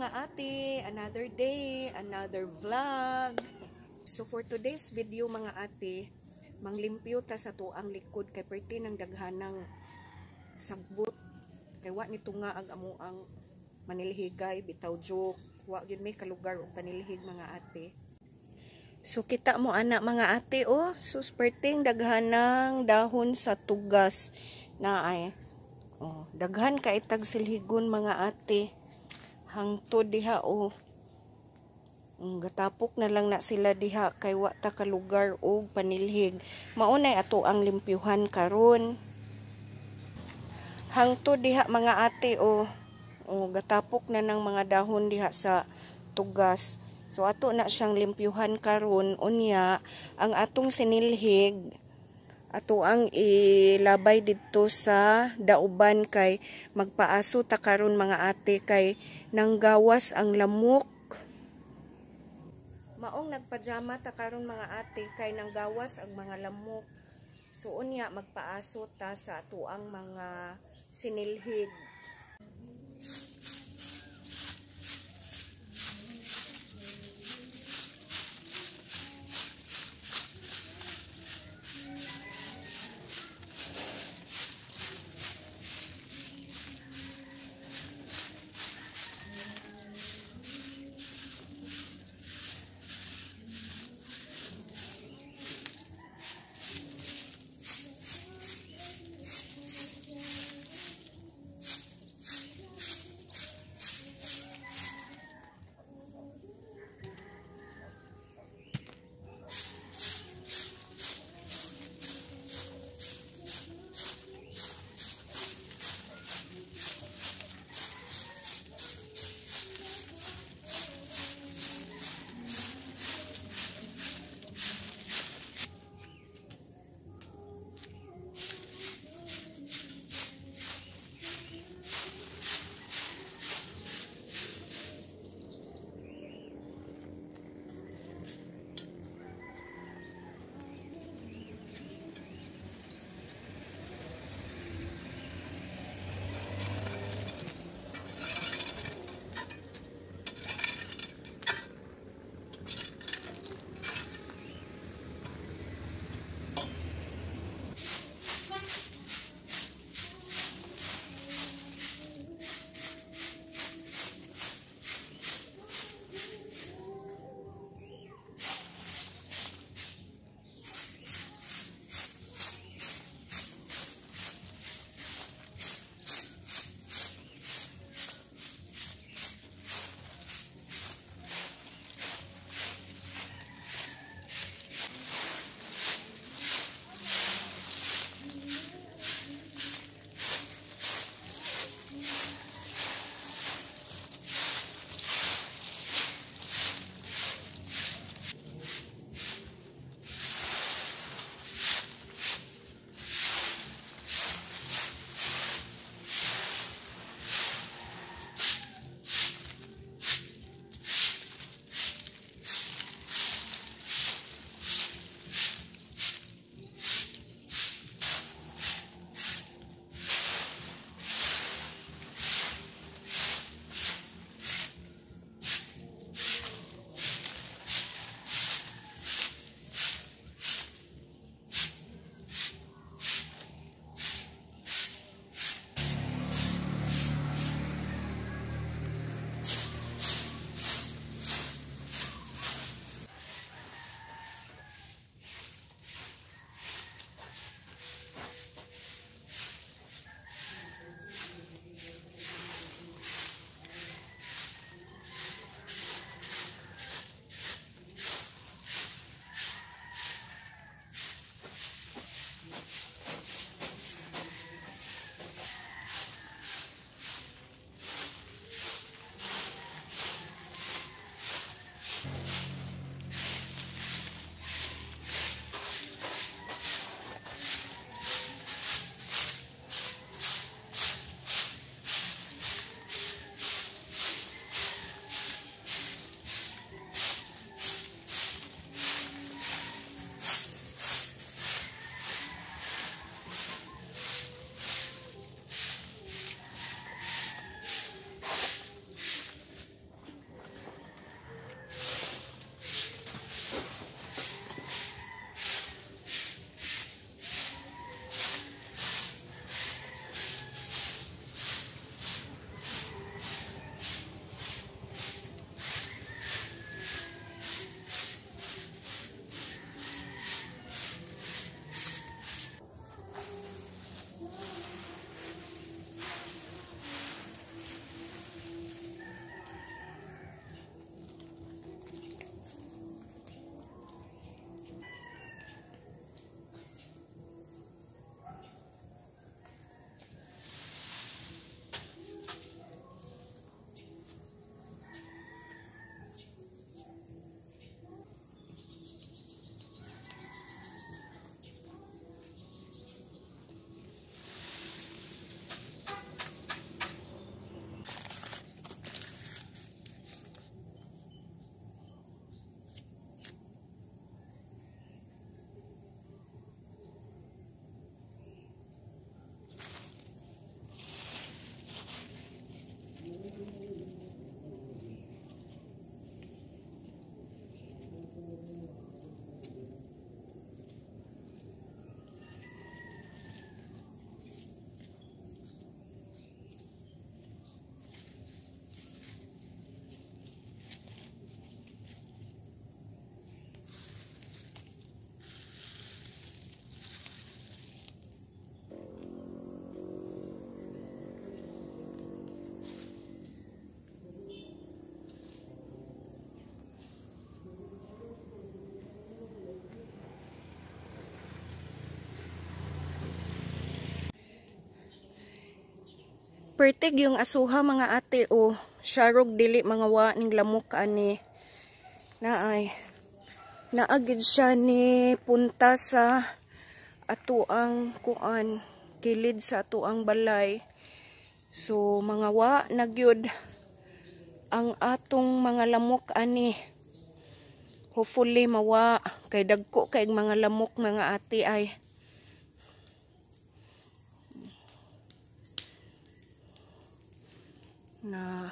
mga ate, another day, another vlog. So for today's video mga ate, manglimpyo ta sa tuang likod kay perti ng daghanang sagbot. Kay wa nito nga ag amo ang manilhigay bitaw joke. Wa gyud may kalugar og panilhig mga ate. So kita mo ana mga ate oh, sus perting daghanang dahon sa tugas na ay. Oh, daghan ka itag silhigon mga ate. Hangtod diha o gatapok na lang na sila diha kay wa ta ka lugar o panilhig. Maunay ato ang limpyuhan karon. Hangtod diha mga ate o gatapok na ng mga dahon diha sa tugas. So ato na siyang limpyuhan karon unya ang atong sinilhig ato ang ilabay dito sa dauban kay magpaaso ta karon mga ate kay nanggawas ang lamok. Maong nagpajama ta karon mga ate kay nanggawas ang mga lamok. So unya magpaaso ta sa ato ang mga sinilhig. Pertig yung asuha mga ate o syarog dili mga wa ning lamok ani. Naay. Naagid siya ni punta sa atuang kuan kilid sa atuang balay. So mga wa nagyud ang atong mga lamok ani. Hopefully mawa kay dagko kay mga lamok mga ate ay. Na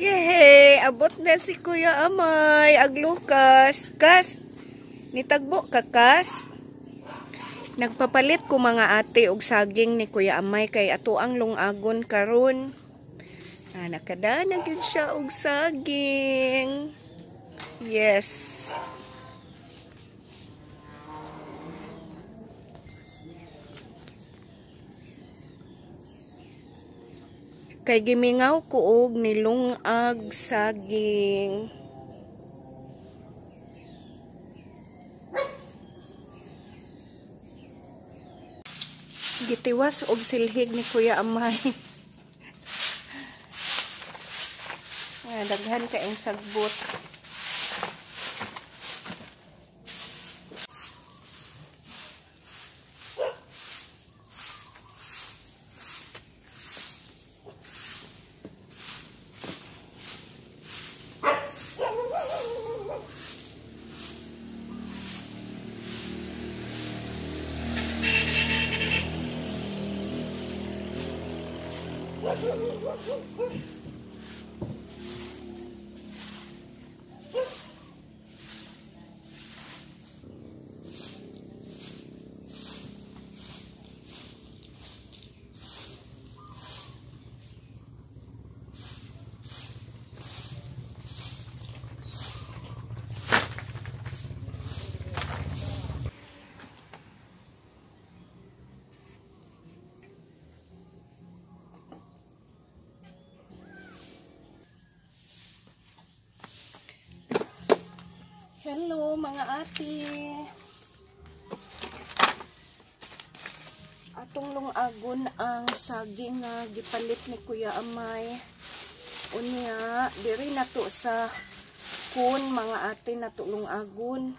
yehey! Abot na si Kuya Amay ag Lucas. Kas nitagbo ka kas. Nagpapalit ko mga ate og saging ni Kuya Amay kay ato ang lungagon karon. Nakadana gyud siya og saging. Yes. Kay gimingaw ko og nilungag saging. Gitiwas og silhig ni Kuya Amay. Daghan ka ang sagbot. Hello mga ate. Atong lungagon ang saging nga gipalit ni Kuya Amay. Unya, diri nato sa kun mga ate nato lungagon.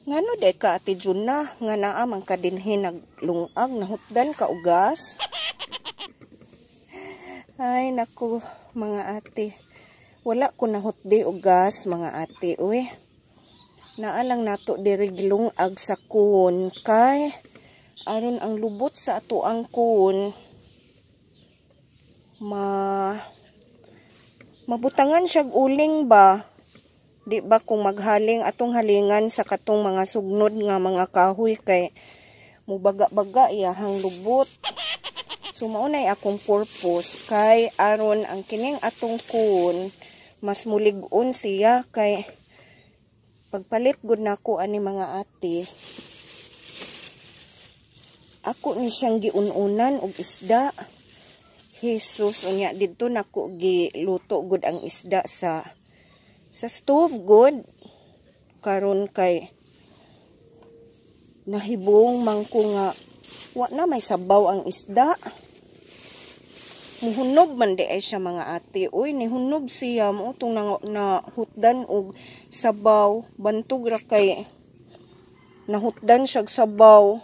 Ngano day ka ate Juna nga naa man ka dinhi naglungag nahutdan ka ugas? Ay naku mga ate. Wala ko nahutdi ugas mga ate uy. Naa lang nato diri gilungag sa kun kay aron ang lubot sa ato ang kun mabutangan siyag uling ba? Di ba kung maghaling atong halingan sa katong mga sugnod nga mga kahoy kay mubaga-baga iyahang lubot. So maunay akong purpose kay aron ang kining atong kun mas mulig-on siya kay pagpalit gud nako ani mga ate. Ako ni siyang giununan og isda. Jesus unya didto nako giluto gud ang isda sa stove good karon kay nahibong mangko nga wa na may sabaw ang isda. Muhunob man di ay siya mga ate. Uy nihunob siya mo tong na hutdan og sabaw bantog ra kay nahutdan siya sabaw.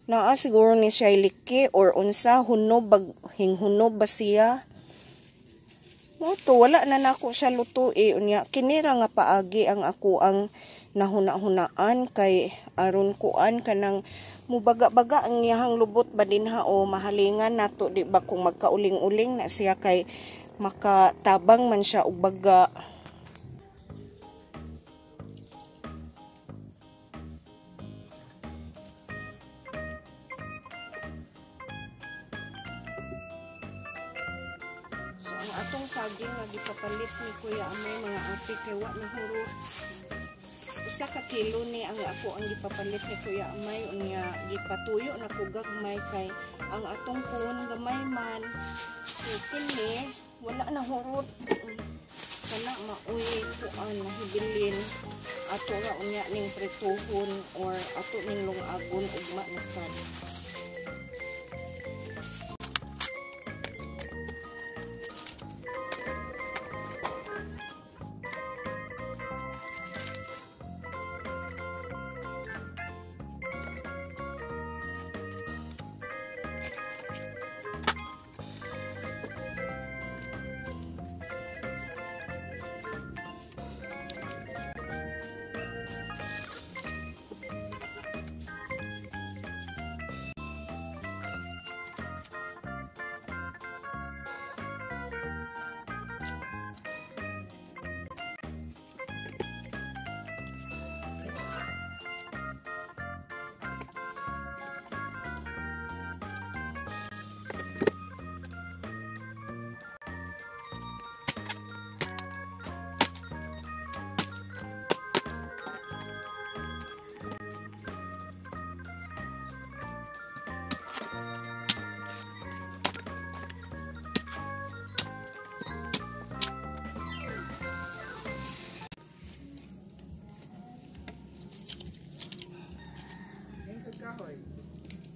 Naa siguro ni siya liki or unsa hunob hinghunob ba siya. Moto wala na nako siya lutuin unya kinira nga paagi ang ako ang nahuna-hunaan kay aron kuan kanang mubaga-baga ang iyahang lubot ba dinha o mahalingan nato di ba kung magkauling-uling na siya kay makatabang man siya og baga. So ang atong saging nga gipapalit ni Kuya Amay mga ate kay wa na huro usa ka kilo ni ang ako ang gipapalit ni Kuya Amay unya gipatuyo na ko gagmay kay ang atong kun gamay man. So kini wala na hurot. Sana mauwi kuan na hibilin ato ra unya ning prituhon or ato ning lungagon ugma na sad.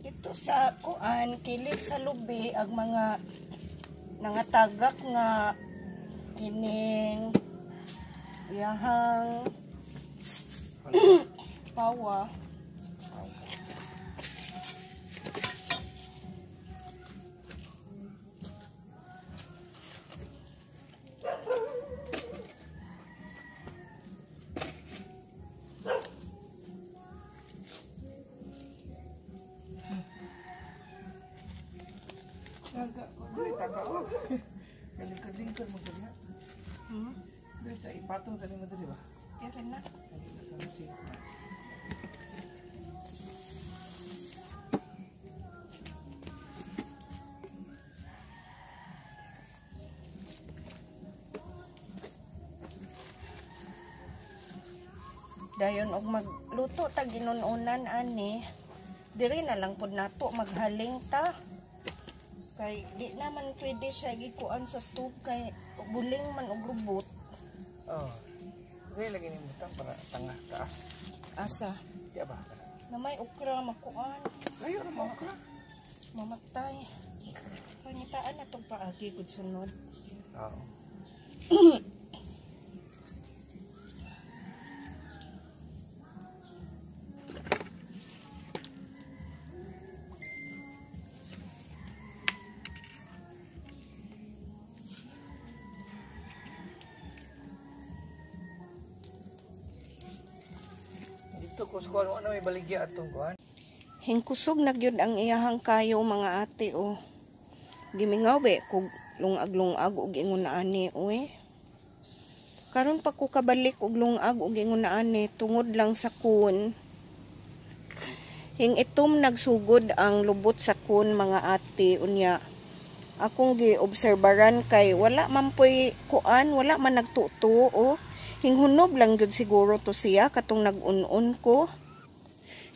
Ito sa kuan kilig sa lubi ang mga nangatagak nga kining yahang pawa. Kalingkad mo dali na. Dali sa ipatong sa lima dali ba? Yan na. Dayon og magluto ta ginununan ani. Diri na lang pud nato maghaling ta. Kay di naman pwede siya gikuan sa stove kay buling man og lubot. Oh. Dili lagi ni butang para tangah taas. Asa? Di ba? Na may okra makuan. Layo ra mo okra. Mamatay. Pangitaan na itong paagi kung sunod. Oo. Dito ko sa kuwan, ano may baligya atong kuwan? Hingkusog na gyud ang iyahang kayo mga ate o. Gimingaw be kog lungag-lungag og ingon na ani oy. Karon pa ko kabalik og lungag og ingon na ani tungod lang sa kun. Hing itom nagsugod ang lubot sa kun mga ate unya. Akong giobserbaran kay wala man poy kuan, wala man nagtuto o. Hinghunob lang gyud siguro to siya katong nag-un-un ko.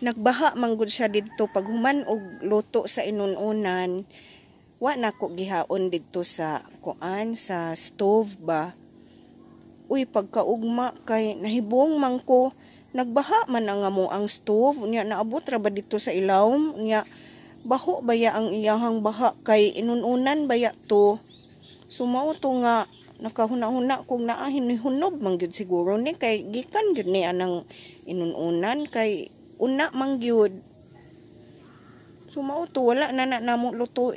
Nagbaha man gud siya didto pag human og luto sa inununan. Wa na ko gihaon didto sa kuan sa stove ba. Uy pagkaugma kay nahibong man ko nagbaha man ang amo ang stove unya naabot ra ba didto sa ilawom unya baho baya ang iyahang baha kay inununan baya to. Sumao to nga nakahuna-huna kung naa hinuhunob man gyud siguro ni kay gikan gyud ni anang inununan kay una man gyud. Sumao to wala na namo luto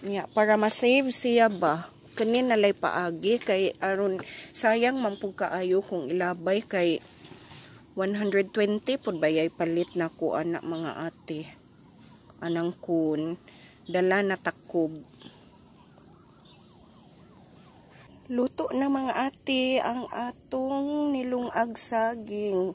Nya para ma-save siya ba. Kani nalay paagi kay aron sayang man pug kaayo kung ilabay kay 120 pud bayay palit na ko anak mga ate. Anang kun dala na takob. Luto na mga ate ang atong nilungag saging.